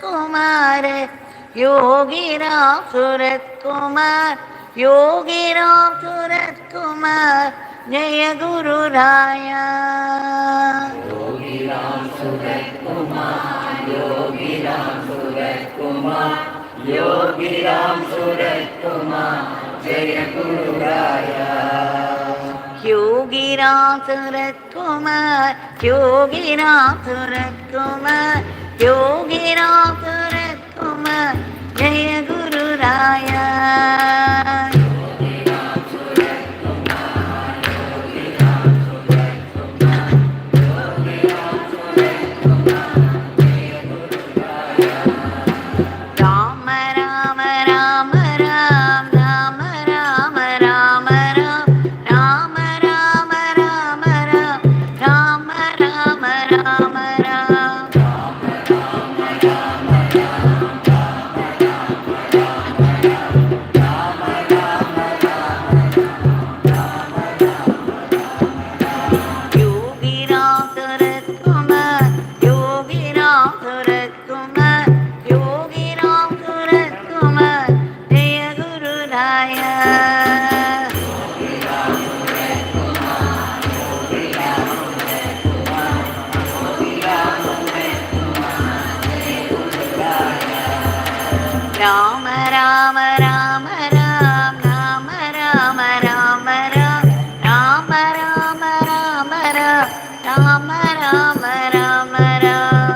कुमार योगी राम सूरत कुमार योगी राम सूरत कुमार जय गुरु राया योगी राम सूरत कुमार योगी राम सूरत कुमार योगी राम सूरत कुमार जय गुरु राया योगी राम सूरत कुमार योगी राम सूरत कुमार योगी राम सूरत कुमार जय गुरु राया Ram Ram Ram Ram Ram Ram Ram Ram Ram Ram Ram Ram Ram Ram Ram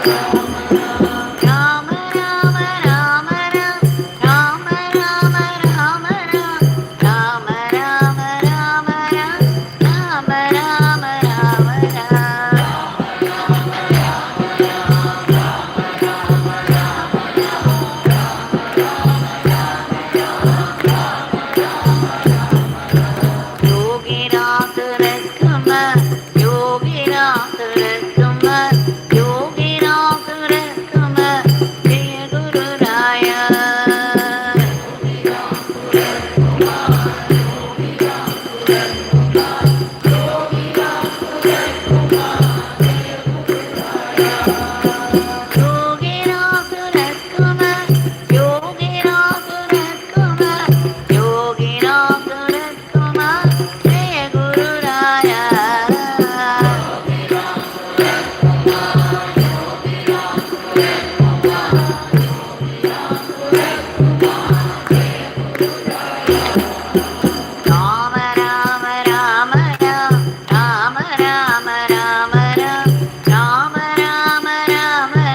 Rama Rama Rama Rama Rama Rama Rama Rama Rama Rama Rama Rama Rama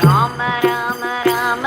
Rama Rama Rama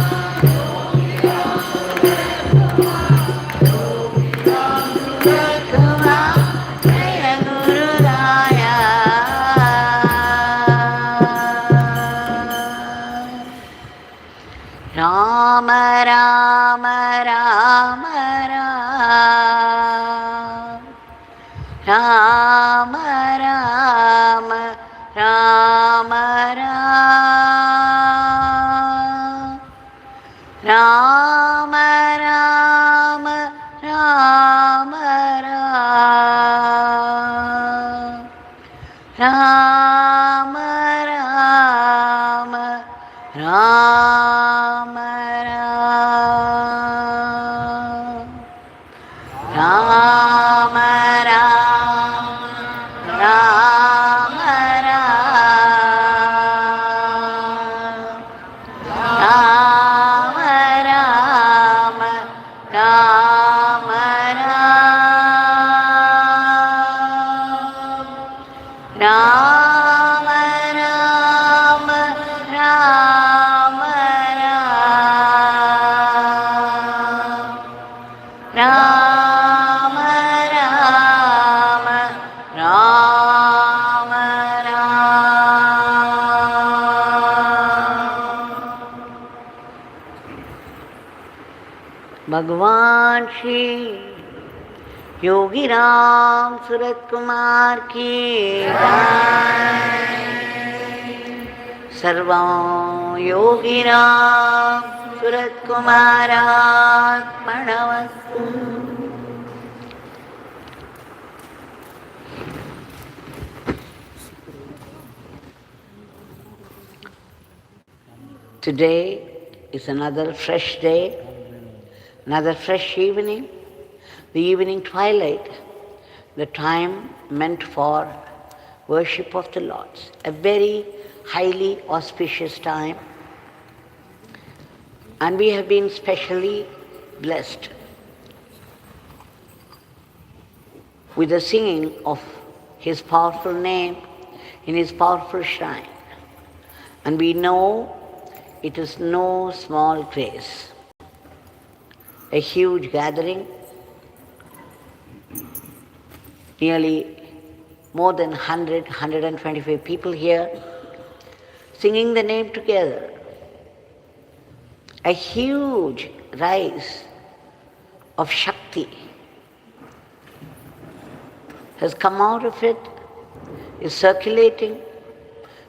Rama Rama Rama Rama Rama Rama Rama Rama Rama Rama Rama Rama Rama Rama Rama Rama Rama भगवान श्री योगी राम सूरत कुमार की सर्वं Yogi Ram Surat कुमारार्पणमस्तु। Today is another fresh day, another fresh evening, the evening twilight, the time meant for worship of the Lord. A very highly auspicious time, and we have been specially blessed with the singing of His powerful name in His powerful shrine. And we know it is no small grace. A huge gathering, nearly more than 100, 125 people here, singing the name together. A huge rise of Shakti has come out of it, is circulating,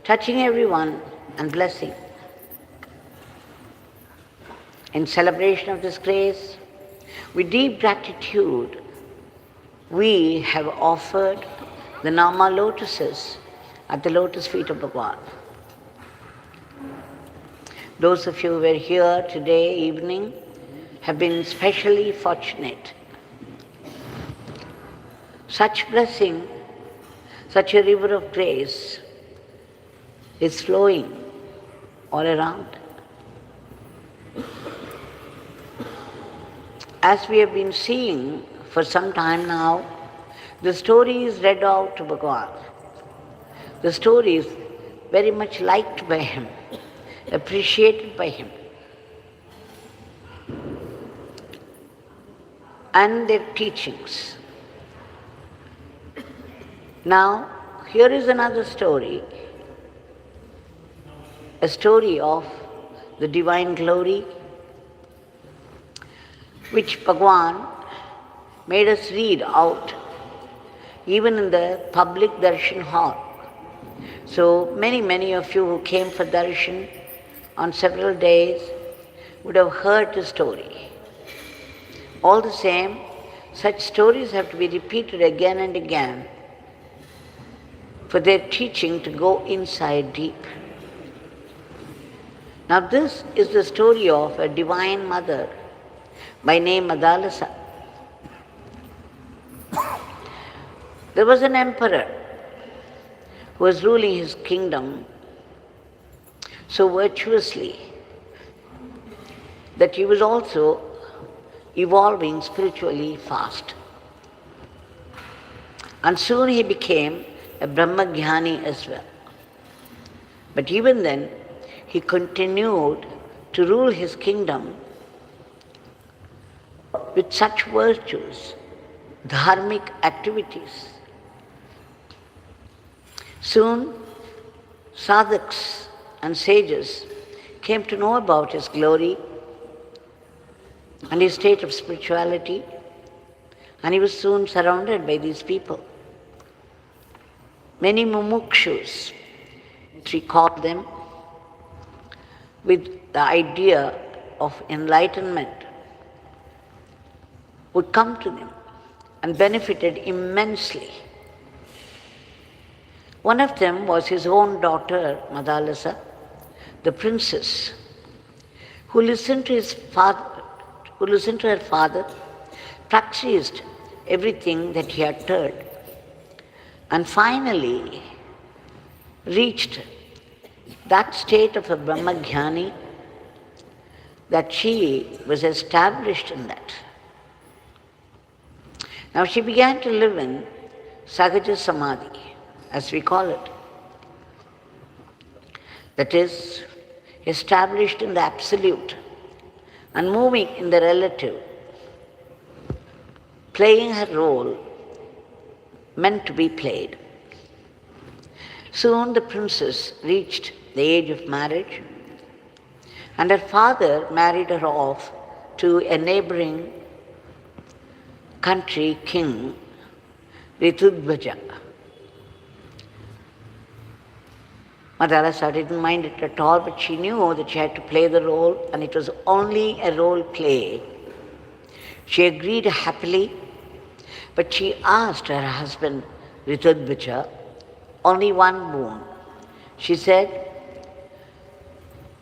touching everyone and blessing. In celebration of this grace, with deep gratitude, we have offered the Nama lotuses at the lotus feet of Bhagavan. Those of you who were here today evening have been specially fortunate. Such blessing, such a river of grace is flowing all around. As we have been seeing for some time now, the story is read out to Bhagavan. The story is very much liked by him, appreciated by him. And their teachings. Now, here is another story, a story of the divine glory, which Bhagavan made us read out, even in the public darshan hall. So many of you who came for darshan on several days would have heard the story. All the same, such stories have to be repeated again and again for their teaching to go inside deep. Now this is the story of a divine mother by name Madalasa. There was an emperor who was ruling his kingdom so virtuously that he was also evolving spiritually fast. And soon he became a Brahmagyani as well. But even then, he continued to rule his kingdom with such virtues, dharmic activities. Soon, sadhaks and sages came to know about his glory and his state of spirituality, and he was soon surrounded by these people. Many mumukshus, he called them, with the idea of enlightenment, would come to them and benefited immensely. One of them was his own daughter, Madalasa, the princess, who listened to her father, practiced everything that he had heard, and finally reached that state of a Brahmagyani that she was established in that. Now she began to live in Sahaja Samadhi, as we call it. That is, established in the absolute and moving in the relative, playing her role meant to be played. Soon the princess reached the age of marriage, and her father married her off to a neighboring country king, Ritudvaja. Madalasa didn't mind it at all, but she knew that she had to play the role, and it was only a role play. She agreed happily, but she asked her husband, Ritudvaja, only one boon. She said,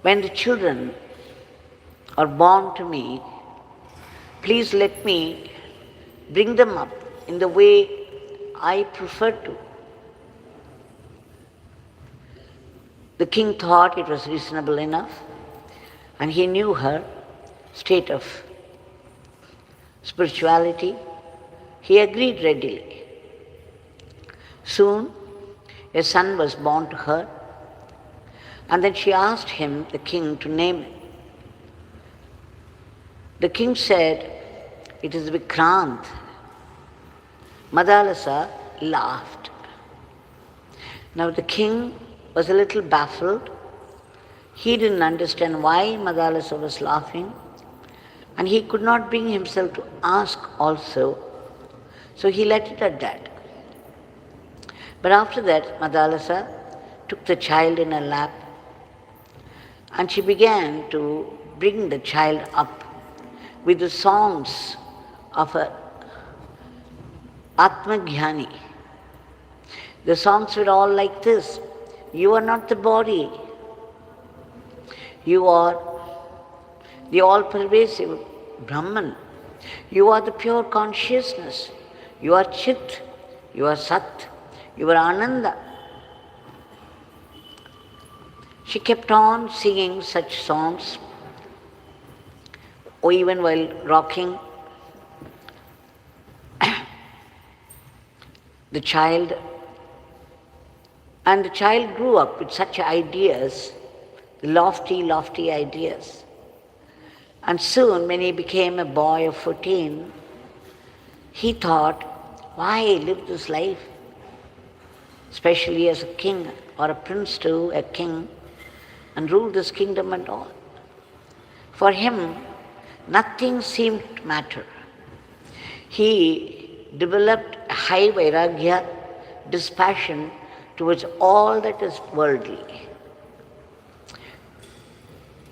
when the children are born to me, please let me bring them up in the way I prefer to. The king thought it was reasonable enough, and he knew her state of spirituality. He agreed readily. Soon, a son was born to her, and then she asked him, the king, to name it. The king said, it is Vikrant. Madalasa laughed. Now the king was a little baffled. He didn't understand why Madalasa was laughing, and he could not bring himself to ask also, so he let it at that. But after that, Madalasa took the child in her lap, and she began to bring the child up with the songs of a Atmagyani. The songs were all like this: you are not the body, you are the all-pervasive Brahman, you are the pure consciousness, you are Chit, you are Sat, you are Ananda. She kept on singing such songs, or even while rocking the child. And the child grew up with such ideas, lofty, lofty ideas. And soon, when he became a boy of 14, he thought, why live this life? Especially as a king, or a prince too, a king, and rule this kingdom and all. For him, nothing seemed to matter. He developed a high vairagya, dispassion towards all that is worldly.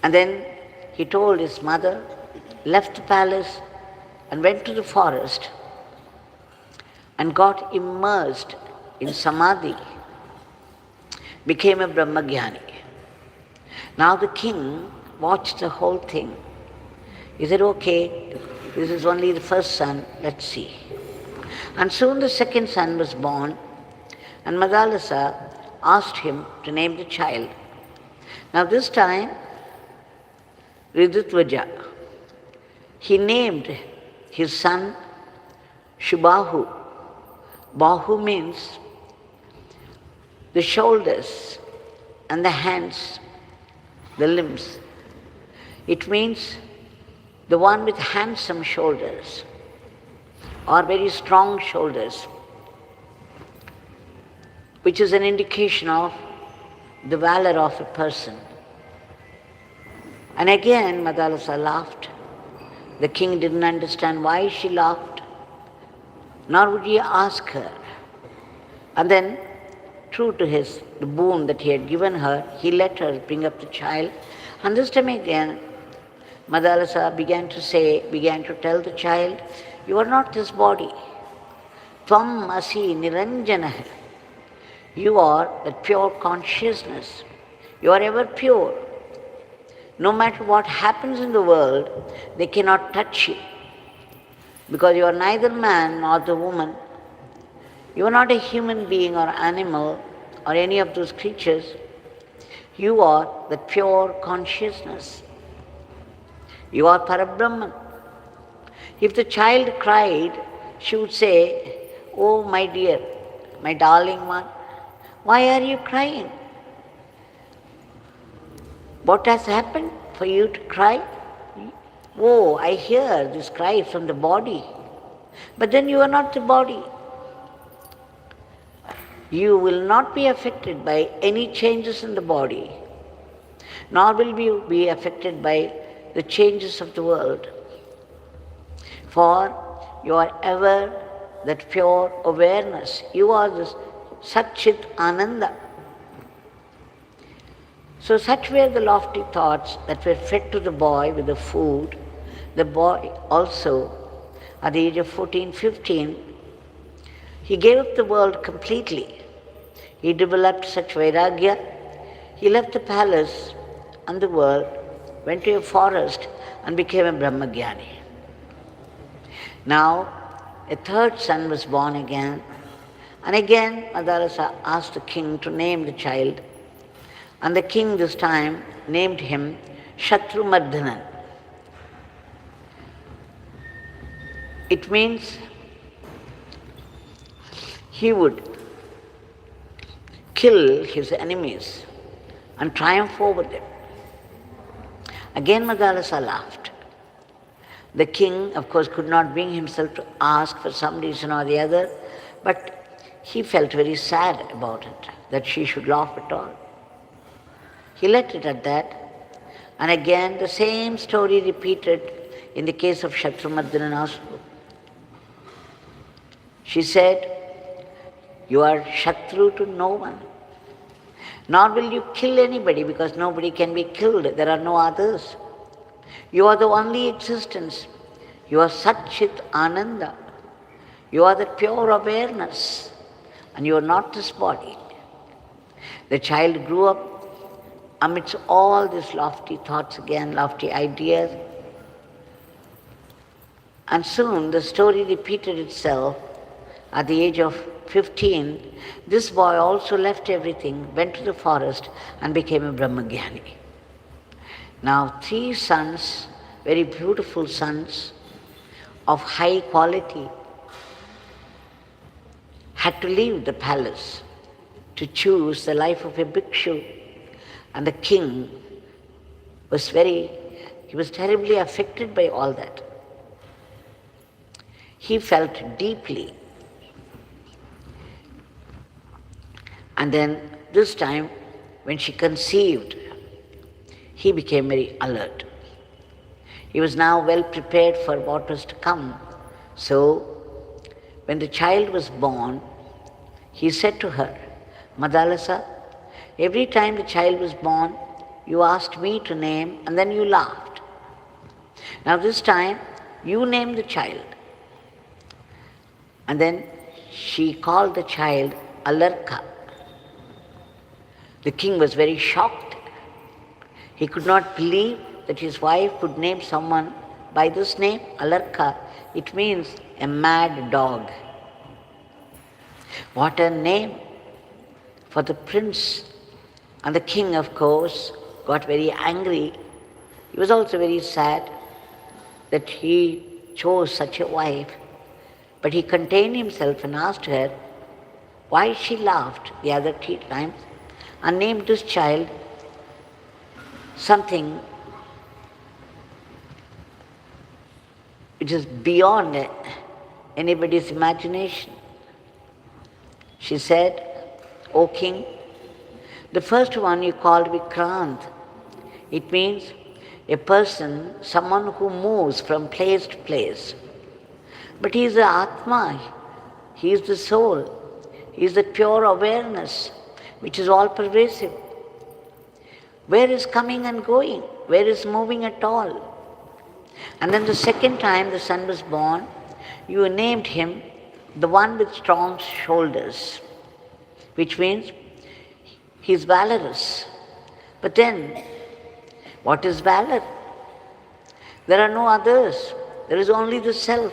And then he told his mother, left the palace and went to the forest and got immersed in samadhi, became a Brahmagyani. Now the king watched the whole thing. He said, okay, this is only the first son, let's see. And soon the second son was born, and Madalasa asked him to name the child. Now this time, Ridutvaja, he named his son Shubhahu. Bahu means the shoulders and the hands, the limbs. It means the one with handsome shoulders or very strong shoulders, which is an indication of the valor of a person. And again Madalasa laughed. The king didn't understand why she laughed, nor would he ask her. And then, true to the boon that he had given her, he let her bring up the child. And this time again, Madalasa began to tell the child, you are not this body. Tvam asi niranjanah. You are that pure consciousness. You are ever pure. No matter what happens in the world, they cannot touch you. Because you are neither man nor the woman. You are not a human being or animal or any of those creatures. You are the pure consciousness. You are Parabrahman. If the child cried, she would say, oh my dear, my darling one, why are you crying? What has happened for you to cry? Oh, I hear this cry from the body. But then you are not the body. You will not be affected by any changes in the body, nor will you be affected by the changes of the world. For you are ever that pure awareness. You are this Satchit Ananda. So such were the lofty thoughts that were fed to the boy with the food. The boy also, at the age of 14, 15, he gave up the world completely. He developed such vairagya. He left the palace and the world, went to a forest and became a Brahmagyani. Now, a third son was born again. And again, Madalasa asked the king to name the child. And the king this time named him Shatrumardhanan. It means he would kill his enemies and triumph over them. Again Madalasa laughed. The king, of course, could not bring himself to ask for some reason or the other, but he felt very sad about it, that she should laugh at all. He let it at that. And again the same story repeated in the case of Shatrumardhanan also. She said, you are Shatru to no one. Nor will you kill anybody, because nobody can be killed. There are no others. You are the only existence. You are Satchit Ananda. You are the pure awareness. And you are not this body. The child grew up amidst all these lofty thoughts again, lofty ideas. And soon the story repeated itself. At the age of 15, this boy also left everything, went to the forest and became a Brahmagyani. Now 3 sons, very beautiful sons of high quality, had to leave the palace to choose the life of a bhikshu. And the king was terribly affected by all that. He felt deeply. And then this time, when she conceived, he became very alert. He was now well prepared for what was to come. So, when the child was born, he said to her, Madalasa, every time the child was born, you asked me to name and then you laughed. Now this time, you named the child. And then she called the child Alarka. The king was very shocked. He could not believe that his wife could name someone by this name, Alarka. It means a mad dog. What a name for the prince. And the king, of course, got very angry. He was also very sad that he chose such a wife. But he contained himself and asked her why she laughed the other 3 times and named this child something which is beyond anybody's imagination. She said, O king, the first one you called Vikrant. It means a person, someone who moves from place to place. But he is the Atma, he is the soul, he is the pure awareness which is all pervasive. Where is coming and going? Where is moving at all? And then the second time the son was born, you named him the one with strong shoulders, which means he is valorous. But then, what is valor? There are no others. There is only the self.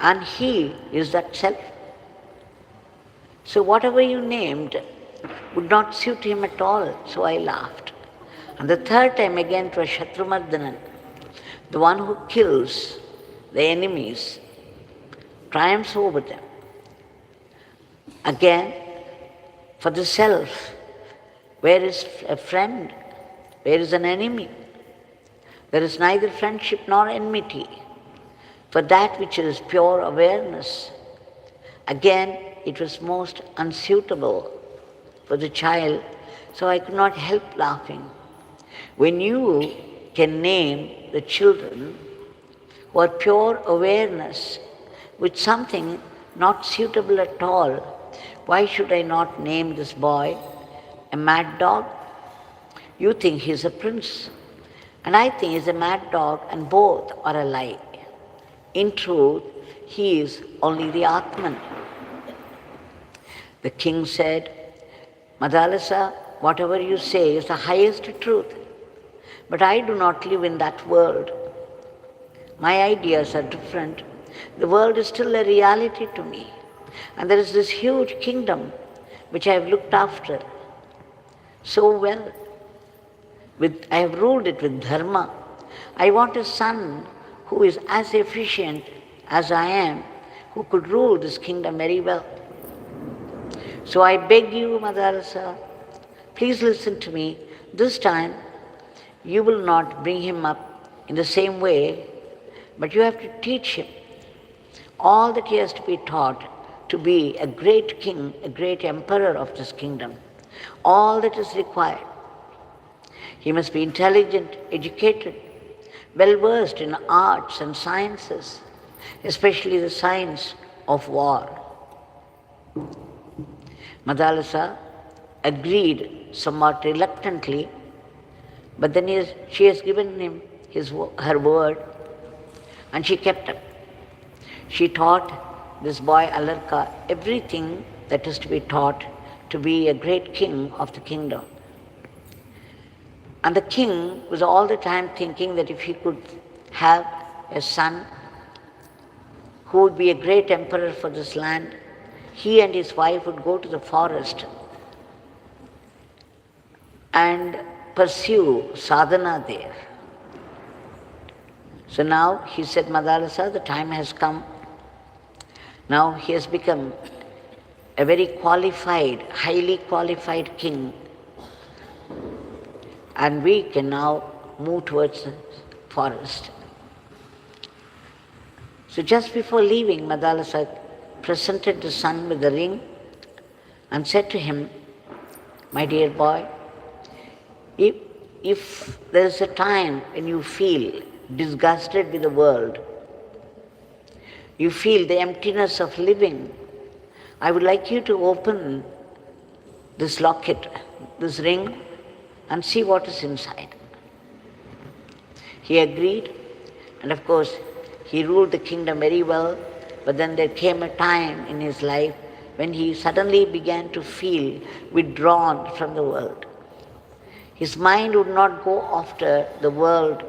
And he is that self. So whatever you named would not suit him at all. So I laughed. And the third time again it was Shatrumardhanan, the one who kills the enemies, triumphs over them. Again, for the self, where is a friend? Where is an enemy? There is neither friendship nor enmity. For that which is pure awareness, again, it was most unsuitable for the child, so I could not help laughing. When you can name the children who are pure awareness with something not suitable at all, why should I not name this boy a mad dog? You think he's a prince, and I think he's a mad dog, and both are a lie. In truth, he is only the Atman. The king said, Madalasa, whatever you say is the highest truth, but I do not live in that world. My ideas are different. The world is still a reality to me, and there is this huge kingdom which I have looked after so well. I have ruled it with dharma. I want a son who is as efficient as I am, who could rule this kingdom very well. So I beg you, Madarasa, please listen to me. This time, you will not bring him up in the same way, but you have to teach him all that he has to be taught to be a great king, a great emperor of this kingdom. All that is required. He must be intelligent, educated, well-versed in arts and sciences, especially the science of war. Madalasa agreed somewhat reluctantly, but then she has given him her word, and she kept up. She taught this boy Alarka everything that is to be taught to be a great king of the kingdom. And the king was all the time thinking that if he could have a son who would be a great emperor for this land, he and his wife would go to the forest and pursue sadhana there. So now he said, Madalasa, the time has come. Now he has become a very qualified, highly qualified king, and we can now move towards the forest. So just before leaving, Madalasa presented the son with the ring and said to him, my dear boy, if there is a time when you feel disgusted with the world, you feel the emptiness of living, I would like you to open this locket, this ring, and see what is inside. He agreed, and of course, he ruled the kingdom very well, but then there came a time in his life when he suddenly began to feel withdrawn from the world. His mind would not go after the world,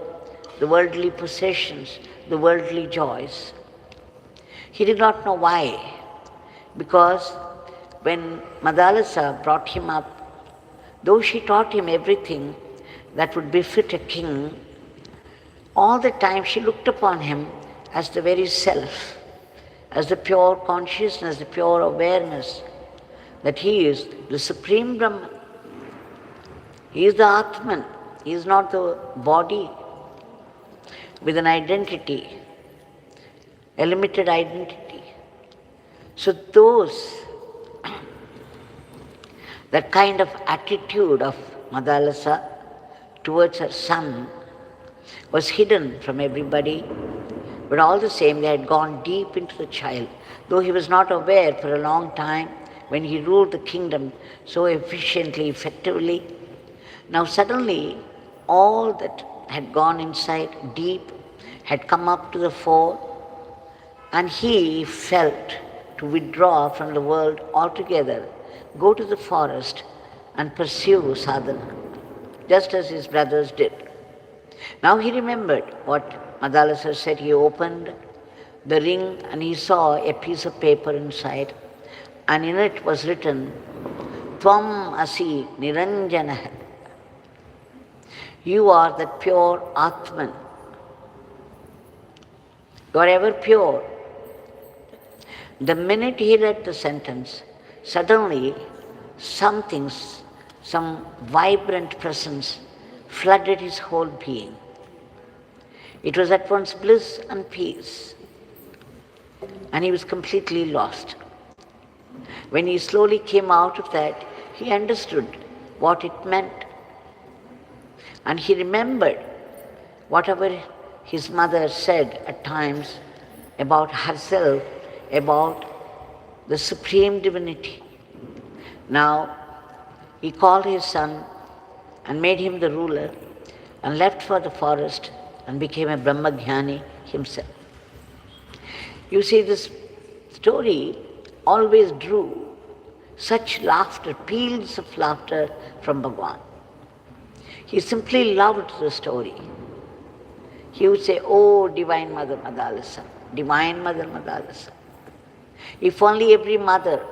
the worldly possessions, the worldly joys. He did not know why, because when Madalasa brought him up, though she taught him everything that would befit a king, all the time she looked upon him as the very self, as the pure consciousness, the pure awareness that he is the Supreme Brahman. He is the Atman. He is not the body with an identity, a limited identity. So that kind of attitude of Madalasa towards her son was hidden from everybody, but all the same they had gone deep into the child, though he was not aware for a long time when he ruled the kingdom so efficiently, effectively. Now suddenly all that had gone inside deep had come up to the fore, and he felt to withdraw from the world altogether, go to the forest and pursue sadhana, just as his brothers did. Now he remembered what Madalasa said. He opened the ring and he saw a piece of paper inside, and in it was written, Tvam asi niranjanah. You are that pure Atman. You are ever pure. The minute he read the sentence, suddenly some vibrant presence flooded his whole being. It was at once bliss and peace, and he was completely lost. When he slowly came out of that, he understood what it meant. And he remembered whatever his mother said at times about herself, about the Supreme Divinity. Now, he called his son and made him the ruler and left for the forest and became a Brahmagyani himself. You see, this story always drew such laughter, peals of laughter from Bhagavan. He simply loved the story. He would say, "Oh, Divine Mother Madalasa, Divine Mother Madalasa." If only every mother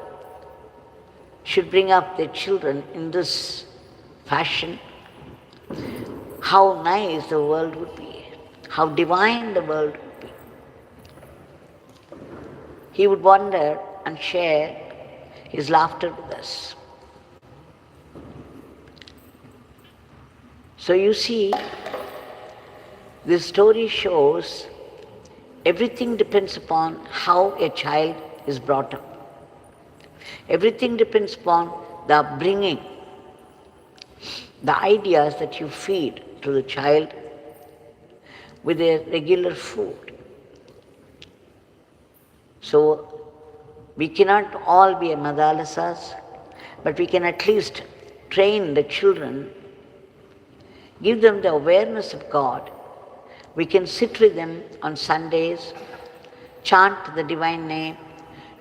should bring up their children in this fashion, how nice the world would be, how divine the world would be. He would wonder and share his laughter with us. So you see, this story shows everything depends upon how a child is brought up. Everything depends upon the upbringing, the ideas that you feed to the child with their regular food. So we cannot all be Madalasas, but we can at least train the children, give them the awareness of God. We can sit with them on Sundays, chant the divine name,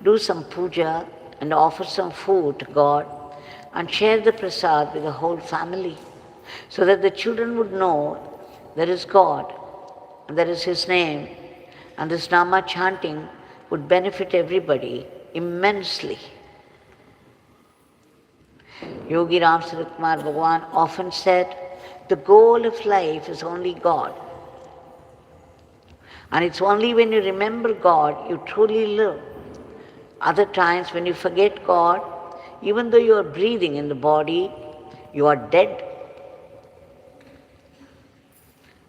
do some puja and offer some food to God and share the prasad with the whole family so that the children would know there is God and there is His name, and this Nama chanting would benefit everybody immensely. Yogi Ram Sarat Kumar Bhagavan often said, the goal of life is only God. And it's only when you remember God, you truly live. Other times when you forget God, even though you are breathing in the body, you are dead.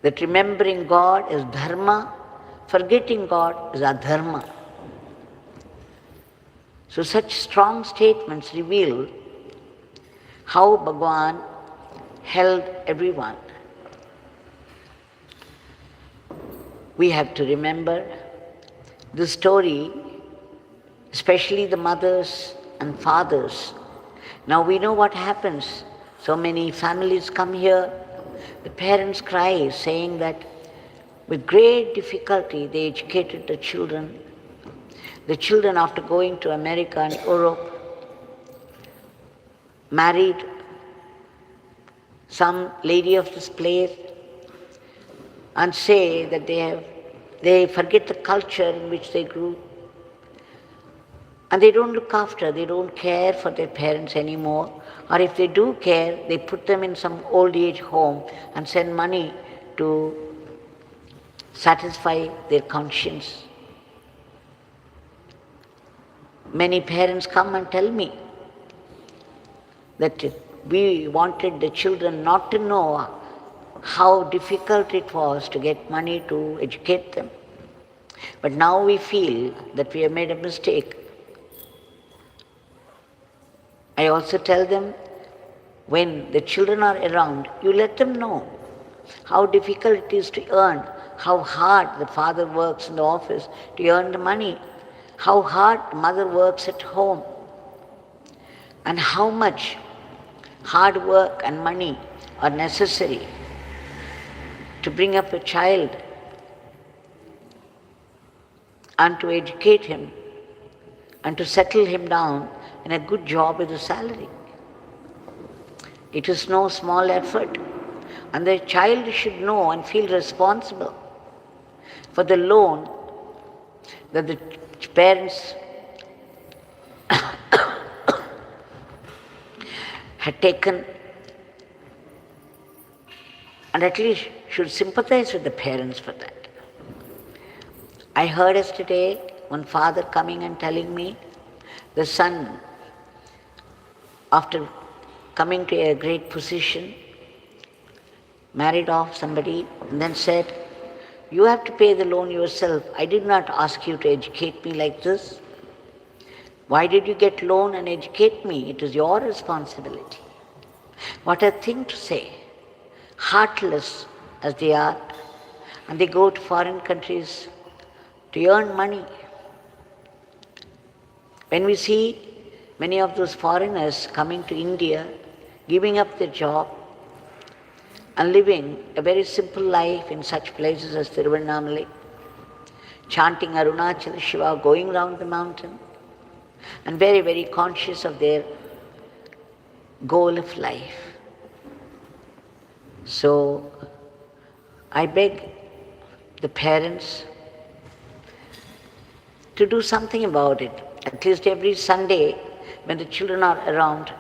That remembering God is dharma, forgetting God is adharma. So such strong statements reveal how Bhagavan held everyone. We have to remember the story, especially the mothers and fathers. Now we know what happens. So many families come here, the parents cry, saying that with great difficulty they educated the children. The children, after going to America and Europe, married some lady of this place and say that they forget the culture in which they grew. And they don't look after, they don't care for their parents anymore. Or if they do care, they put them in some old age home and send money to satisfy their conscience. Many parents come and tell me that we wanted the children not to know how difficult it was to get money to educate them. But now we feel that we have made a mistake. I also tell them, when the children are around, you let them know how difficult it is to earn, how hard the father works in the office to earn the money, how hard the mother works at home, and how much hard work and money are necessary to bring up a child and to educate him and to settle him down in a good job with a salary. It is no small effort, and the child should know and feel responsible for the loan that the parents had taken, and at least should sympathize with the parents for that. I heard yesterday one father coming and telling me the son, after coming to a great position, married off somebody and then said, "You have to pay the loan yourself. I did not ask you to educate me like this. Why did you get loan and educate me? It is your responsibility." What a thing to say. Heartless as they are, and they go to foreign countries to earn money. When we see many of those foreigners coming to India, giving up their job and living a very simple life in such places as Tiruvannamalai, chanting Arunachala Shiva, going round the mountain, and very, very conscious of their goal of life. So, I beg the parents to do something about it. At least every Sunday, when the children are around,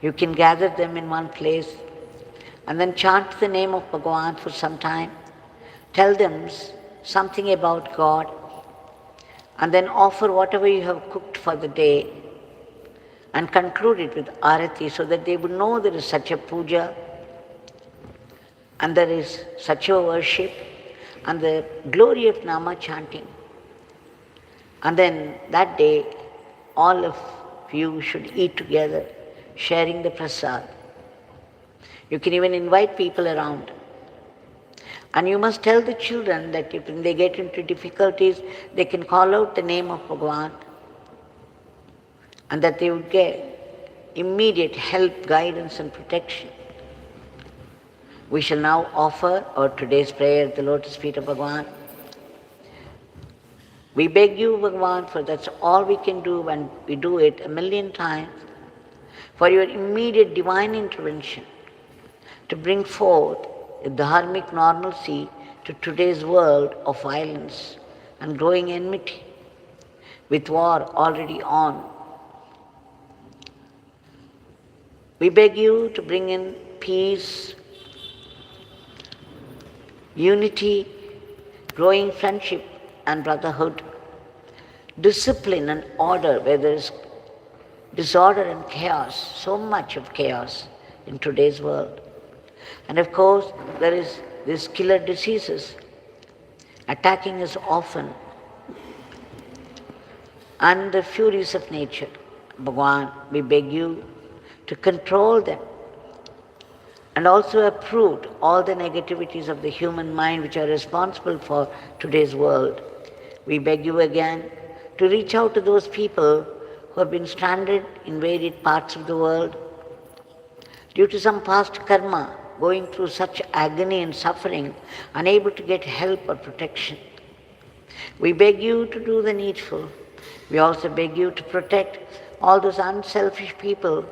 you can gather them in one place and then chant the name of Bhagavan for some time. Tell them something about God, and then offer whatever you have cooked for the day and conclude it with arati, so that they would know there is such a puja and there is such a worship and the glory of Nama chanting. And then that day, all of you should eat together, sharing the prasad. You can even invite people around. And you must tell the children that if they get into difficulties, they can call out the name of Bhagavan, and that they would get immediate help, guidance and protection. We shall now offer our today's prayer at the lotus feet of Bhagavan. We beg you, Bhagavan, for that's all we can do, and we do it 1,000,000 times, for your immediate divine intervention to bring forth a dharmic normalcy to today's world of violence and growing enmity, with war already on. We beg you to bring in peace, unity, growing friendship and brotherhood, discipline and order where there is disorder and chaos, so much of chaos in today's world. And of course, there is these killer diseases attacking us often, and the furies of nature. Bhagavan, we beg you to control them, and also uproot all the negativities of the human mind which are responsible for today's world. We beg you again to reach out to those people who have been stranded in varied parts of the world due to some past karma, going through such agony and suffering, unable to get help or protection. We beg you to do the needful. We also beg you to protect all those unselfish people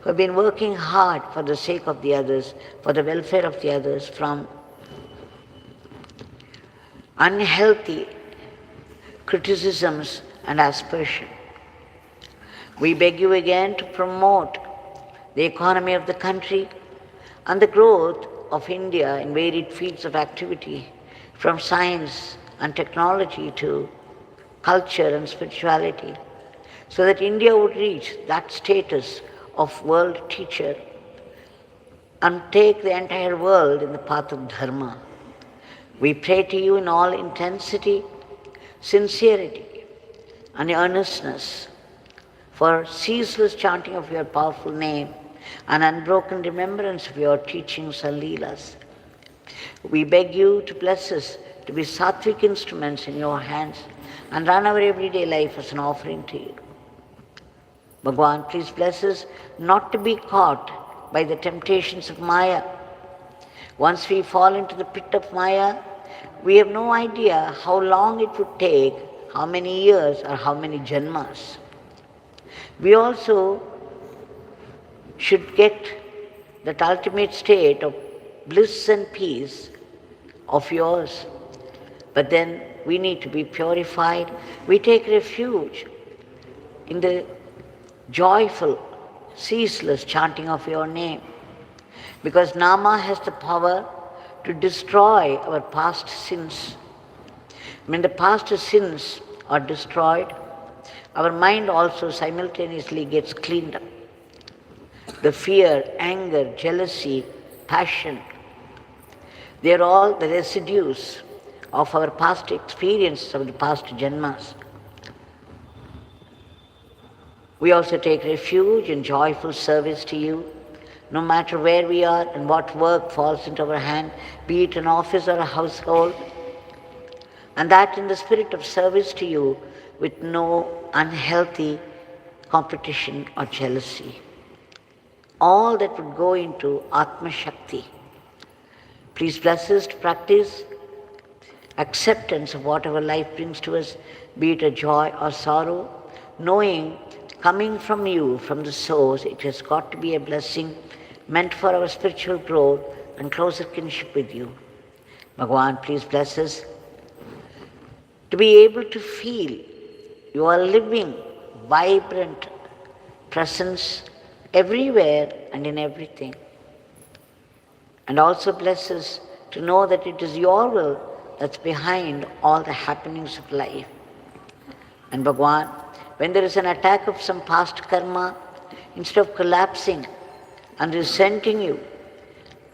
who have been working hard for the sake of the others, for the welfare of the others, from unhealthy criticisms and aspersion. We beg you again to promote the economy of the country and the growth of India in varied fields of activity, from science and technology to culture and spirituality, so that India would reach that status of world teacher and take the entire world in the path of dharma. We pray to you in all intensity, sincerity and earnestness for ceaseless chanting of your powerful name and unbroken remembrance of your teachings and leelas. We beg you to bless us to be sattvic instruments in your hands and run our everyday life as an offering to you. Bhagwan, please bless us not to be caught by the temptations of Maya. Once we fall into the pit of Maya, we have no idea how long it would take, how many years or how many janmas. We also should get that ultimate state of bliss and peace of yours. But then we need to be purified. We take refuge in the joyful, ceaseless chanting of your name. Because Nama has the power to destroy our past sins. When the past sins are destroyed, our mind also simultaneously gets cleaned up. The fear, anger, jealousy, passion, they are all the residues of our past experience of the past janmas. We also take refuge in joyful service to you, no matter where we are and what work falls into our hand, be it an office or a household, and that in the spirit of service to you with no unhealthy competition or jealousy. All that would go into Atma Shakti. Please bless us to practice acceptance of whatever life brings to us, be it a joy or sorrow, knowing coming from you, from the source, it has got to be a blessing meant for our spiritual growth and closer kinship with you. Bhagavan, please bless us to be able to feel your living, vibrant presence everywhere and in everything. And also bless us to know that it is your will that's behind all the happenings of life. And Bhagavan, when there is an attack of some past karma, instead of collapsing and resenting you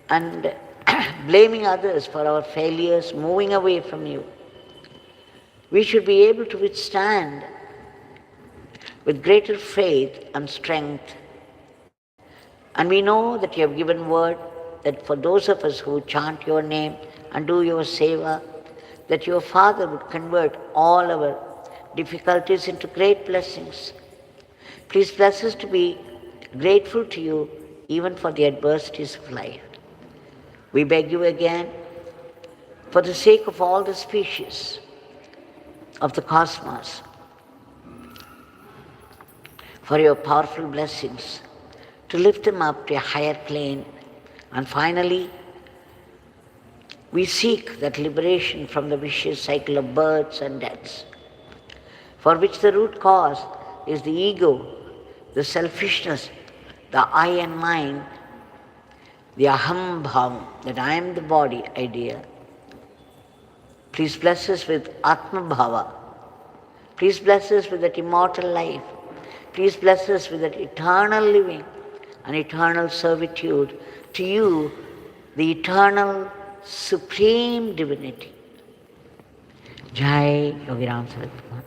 and blaming others for our failures, moving away from you, we should be able to withstand with greater faith and strength. And we know that you have given word that for those of us who chant your name and do your seva, that your Father would convert all our difficulties into great blessings. Please bless us to be grateful to you even for the adversities of life. We beg you again, for the sake of all the species of the cosmos, for your powerful blessings, to lift them up to a higher plane. And finally, we seek that liberation from the vicious cycle of births and deaths, for which the root cause is the ego, the selfishness, the I and mine, the aham bhavam, that I am the body idea. Please bless us with Atma Bhava. Please bless us with that immortal life. Please bless us with that eternal living and eternal servitude to you, the eternal supreme divinity. Jai Yogiram Sarat Kumar.